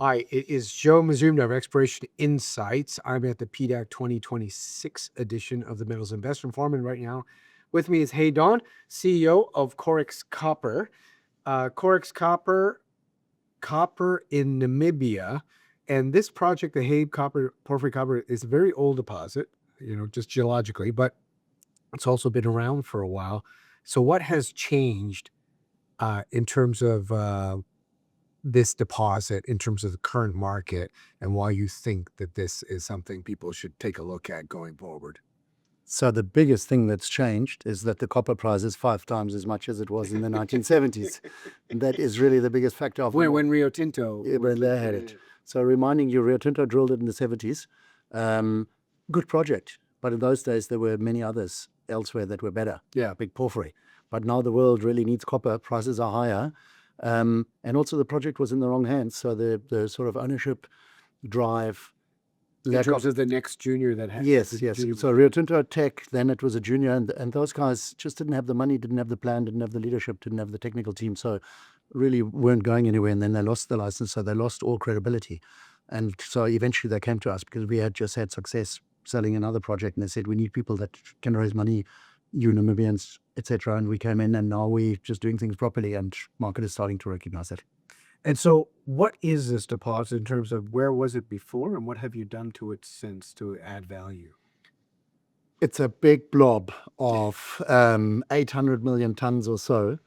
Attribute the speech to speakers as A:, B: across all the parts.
A: Hi, it is Joe Mazumdar of Exploration Insights. I'm at the PDAC 2026 edition of the Metals Investment Forum, and right now with me is Heye Daun, CEO of Koryx Copper. Koryx Copper in Namibia, and this project, the Heye Copper, Porphyry Copper, is a very old deposit, just geologically, but it's also been around for a while. So what has changed in terms of this deposit, in terms of the current market, and why you think that this is something people should take a look at going forward?
B: So the biggest thing that's changed is that the copper price is 5 times as much as it was in the 1970s. And that is really the biggest factor of
A: When Rio Tinto,
B: when they had it. So reminding you, Rio Tinto drilled it in the 70s. Good project. But in those days, there were many others elsewhere that were better.
A: Yeah.
B: Big porphyry. But now the world really needs copper. Prices are higher. And also the project was in the wrong hands. So the sort of ownership drive,
A: in terms of the next junior that had
B: yes. So Rio Tinto Tech, then it was a junior, and those guys just didn't have the money, didn't have the plan, didn't have the leadership, didn't have the technical team, so really weren't going anywhere. And then they lost the license, so they lost all credibility. And so eventually they came to us because we had just had success selling another project, and they said, we need people that can raise money, you Namibians, etc. And we came in, and now we're just doing things properly, and market is starting to recognize it.
A: And so what is this deposit in terms of where was it before, and what have you done to it since to add value?
B: It's a big blob of 800 million tons or so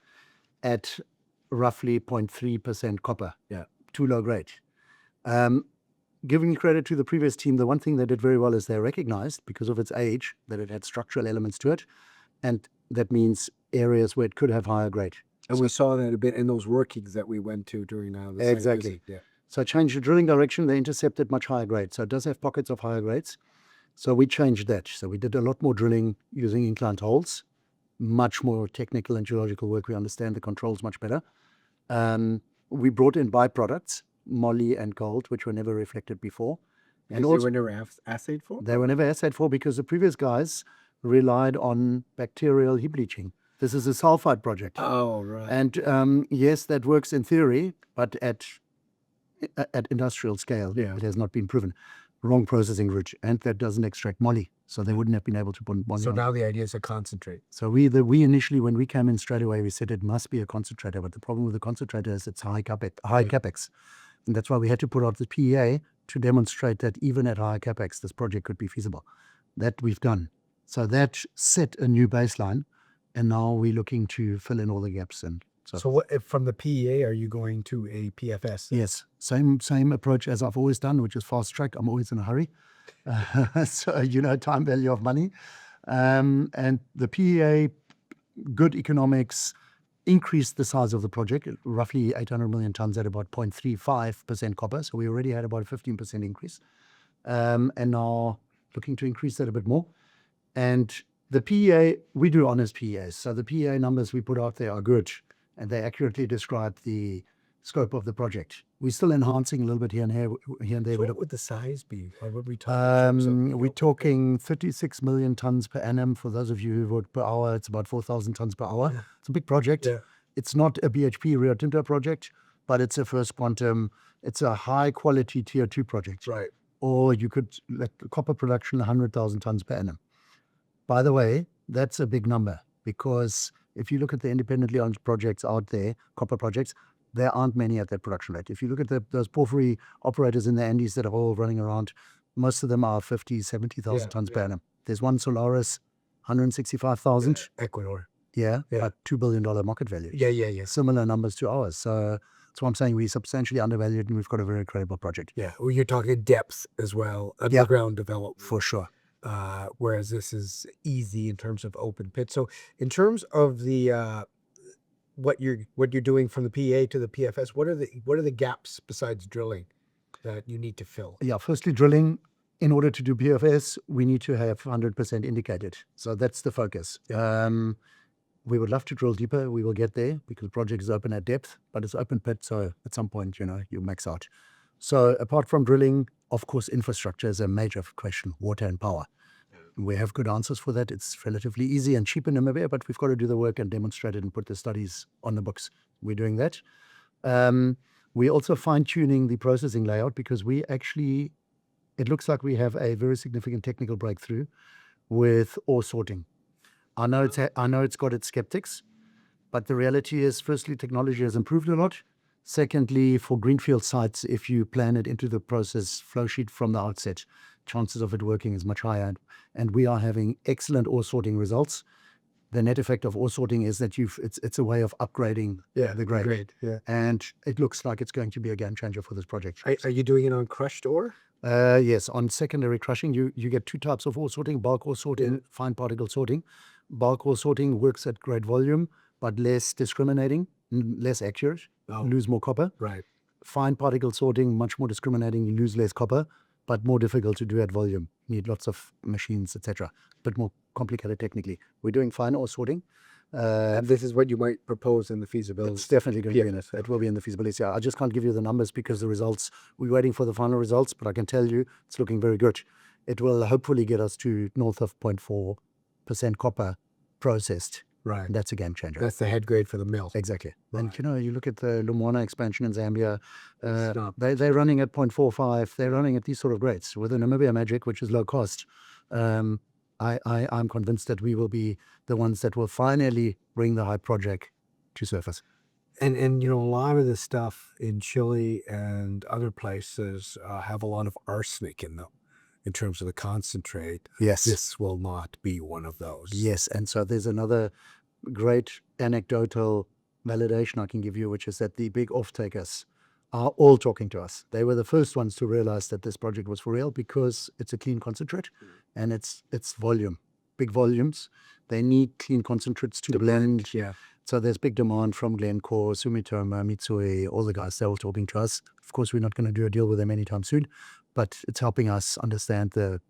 B: at roughly 0.3% copper.
A: Yeah.
B: Too low grade. Giving credit to the previous team, the one thing they did very well is they recognized, because of its age, that it had structural elements to it. And that means areas where it could have higher grade.
A: And we saw that a bit in those workings that we went to during the site
B: Exactly.
A: visit. Yeah.
B: So change the drilling direction, they intercepted much higher grade. So it does have pockets of higher grades. So we changed that. So we did a lot more drilling using inclined holes, much more technical and geological work. We understand the controls much better. We brought in byproducts, moly and gold, which were never reflected before.
A: And also, they were never assayed for?
B: They were never assayed for because the previous guys relied on bacterial heap leaching. This is a sulfide project.
A: Oh, right.
B: And yes, that works in theory, but at industrial scale, it has not been proven. Wrong processing route, and that doesn't extract moly, so they wouldn't have been able to put moly.
A: So
B: on.
A: now the idea is a concentrate.
B: So we initially, when we came in straight away, we said it must be a concentrator, but the problem with the concentrator is it's high capex, and that's why we had to put out the PEA to demonstrate that even at high capex, this project could be feasible. That we've done. So that set a new baseline, and now we're looking to fill in all the gaps. And
A: so what, from the PEA, are you going to a PFS?
B: Yes, same approach as I've always done, which is fast track. I'm always in a hurry. So, time value of money. And the PEA, good economics, increased the size of the project, roughly 800 million tons at about 0.35% copper. So we already had about a 15% increase. And now looking to increase that a bit more. And the PEA, we do honest PEAs. So the PEA numbers we put out there are good, and they accurately describe the scope of the project. We're still enhancing a little bit here and there.
A: So what would the size be? Or what we talking?
B: We're talking 36 million tons per annum. For those of you who vote per hour, it's about 4,000 tons per hour. Yeah. It's a big project. Yeah. It's not a BHP Rio Tinto project, but it's a first quantum. It's a high quality tier 2 project.
A: Right.
B: Or you could let copper production 100,000 tons per annum. By the way, that's a big number, because if you look at the independently owned projects out there, copper projects, there aren't many at that production rate. If you look at those porphyry operators in the Andes that are all running around, most of them are 50, 70,000 tons per annum. There's one Solaris, 165,000.
A: Ecuador.
B: Yeah, but $2 billion market value.
A: Yeah.
B: Similar numbers to ours. So that's why I'm saying we're substantially undervalued, and we've got a very credible project.
A: Yeah, well, you're talking depth as well, underground development.
B: For sure.
A: Whereas this is easy in terms of open pit. So in terms of the what you're doing from the PEA to the PFS, what are the gaps besides drilling that you need to fill?
B: Yeah, firstly, drilling. In order to do PFS, we need to have 100% indicated. So that's the focus.
A: Yeah.
B: We would love to drill deeper. We will get there because the project is open at depth, but it's open pit. So at some point, you max out. So apart from drilling, of course, infrastructure is a major question, water and power. We have good answers for that. It's relatively easy and cheap in Namibia, but we've got to do the work and demonstrate it and put the studies on the books. We're doing that. We're also fine-tuning the processing layout because it looks like we have a very significant technical breakthrough with ore sorting. I know it's got its skeptics, but the reality is, firstly, technology has improved a lot. Secondly, for greenfield sites, if you plan it into the process flow sheet from the outset, chances of it working is much higher. And we are having excellent ore sorting results. The net effect of ore sorting is that it's a way of upgrading the grade.
A: Great. Yeah.
B: And it looks like it's going to be a game changer for this project.
A: Are you doing it on crushed ore?
B: Yes, on secondary crushing, you get two types of ore sorting: bulk ore sorting, fine particle sorting. Bulk ore sorting works at great volume, but less discriminating, less accurate, lose more copper.
A: Right.
B: Fine particle sorting, much more discriminating, you lose less copper, but more difficult to do at volume. Need lots of machines, etc. But more complicated technically. We're doing fine ore sorting.
A: And this is what you might propose in the feasibility.
B: It's definitely going to be in it. It will be in the feasibility. I just can't give you the numbers because the results, we're waiting for the final results, but I can tell you it's looking very good. It will hopefully get us to north of 0.4% copper processed.
A: Right.
B: And that's a game changer.
A: That's the head grade for the mill.
B: Exactly.
A: Right.
B: And you look at the Lumwana expansion in Zambia,
A: Stop.
B: they're running at 0.45. They're running at these sort of grades. With the Namibia Magic, which is low cost, I'm convinced that we will be the ones that will finally bring the Heye project to surface.
A: And a lot of the stuff in Chile and other places have a lot of arsenic in them in terms of the concentrate.
B: Yes.
A: This will not be one of those.
B: Yes. And so there's another great anecdotal validation I can give you, which is that the big off-takers are all talking to us. They were the first ones to realize that this project was for real because it's a clean concentrate and it's volume, big volumes. They need clean concentrates to blend.
A: Yeah.
B: So there's big demand from Glencore, Sumitomo, Mitsui, all the guys. They're all talking to us. Of course, we're not going to do a deal with them anytime soon, but it's helping us understand the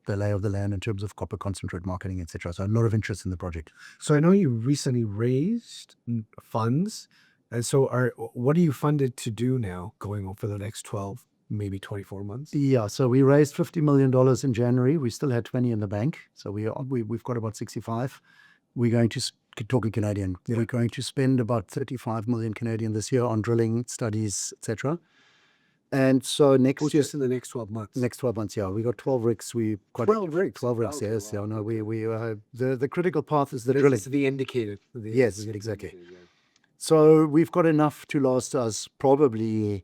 B: lay of the land in terms of copper concentrate marketing, etc. So a lot of interest in the project.
A: So I know you recently raised funds. And so what are you funded to do now going on for the next 12, maybe 24 months?
B: Yeah, so we raised $50 million in January. We still had 20 in the bank. So we've got about 65. We're going to, talking Canadian, we're going to spend about 35 million Canadian this year on drilling, studies, etc. And so
A: Just in the next 12 months.
B: Next 12 months, yeah. We got 12 rigs.
A: 12 rigs?
B: 12 rigs,
A: Okay,
B: yes.
A: wow.
B: Yeah, no, the critical path is the
A: This
B: drilling.
A: is the indicated.
B: Yes, exactly. So we've got enough to last us probably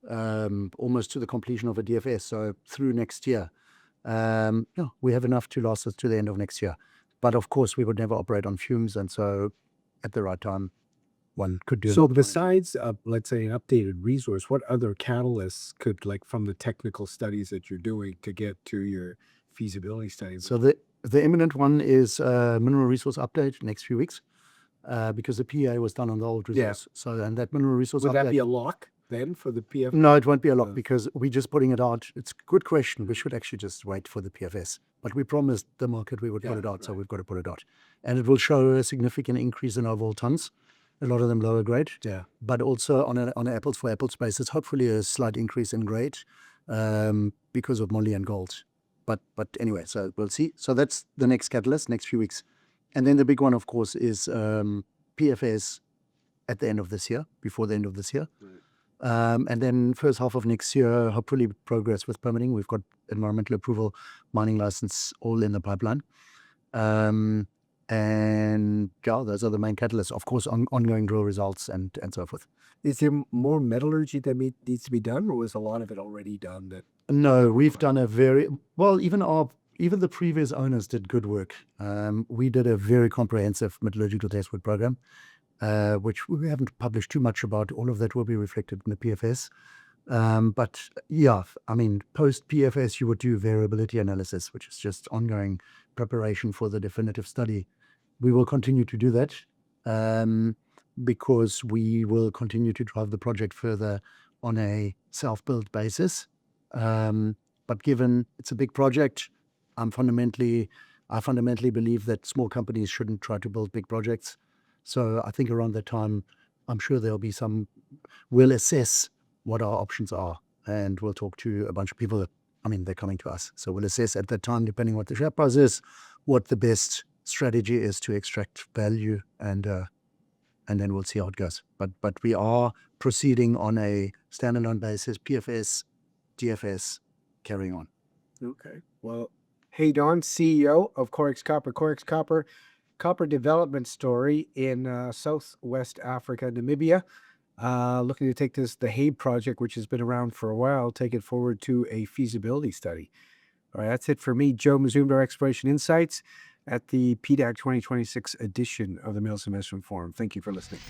B: almost to the completion of a DFS, so through next year. We have enough to last us to the end of next year. But of course, we would never operate on fumes, and so at the right time, one could do.
A: So besides, let's say, an updated resource, what other catalysts could, like from the technical studies that you're doing to get to your feasibility studies?
B: So the imminent one is mineral resource update next few weeks, because the PEA was done on the old resource. So and that mineral resource
A: Would
B: update.
A: that be a lock then for the PF?
B: No, it won't be a lock because we're just putting it out. It's a good question. We should actually just wait for the PFS. But we promised the market we would put it out, so we've got to put it out. And it will show a significant increase in overall tons, a lot of them lower grade.
A: Yeah.
B: But also on an apples for apples basis, hopefully a slight increase in grade because of moly and gold. But anyway, so we'll see. So that's the next catalyst, next few weeks. And then the big one, of course, is PFS at the end of this year, before the end of this year. And then first half of next year, hopefully progress with permitting. We've got environmental approval, mining license, all in the pipeline. And yeah, those are the main catalysts. Of course, ongoing drill results and so forth.
A: Is there more metallurgy that needs to be done, or was a lot of it already done?
B: No, we've done even the previous owners did good work. We did a very comprehensive metallurgical test work program, which we haven't published too much about. All of that will be reflected in the PFS. But yeah, I mean, post PFS, you would do variability analysis, which is just ongoing preparation for the definitive study. We will continue to do that because we will continue to drive the project further on a self-build basis. But given it's a big project, I fundamentally believe that small companies shouldn't try to build big projects. So I think around that time, I'm sure we'll assess what our options are, and we'll talk to a bunch of people they're coming to us. So we'll assess at that time, depending what the share price is, what the best strategy is to extract value and and then we'll see how it goes. But we are proceeding on a standalone basis, PFS, DFS, carrying on.
A: Okay. Well, Heye Daun, CEO of Koryx Copper. Koryx Copper, copper development story in Southwest Africa, Namibia. Looking to take the Heye project, which has been around for a while, take it forward to a feasibility study. All right, that's it for me, Joe Mazumdar, Exploration Insights at the PDAC 2026 edition of the Middle Investment Forum. Thank you for listening.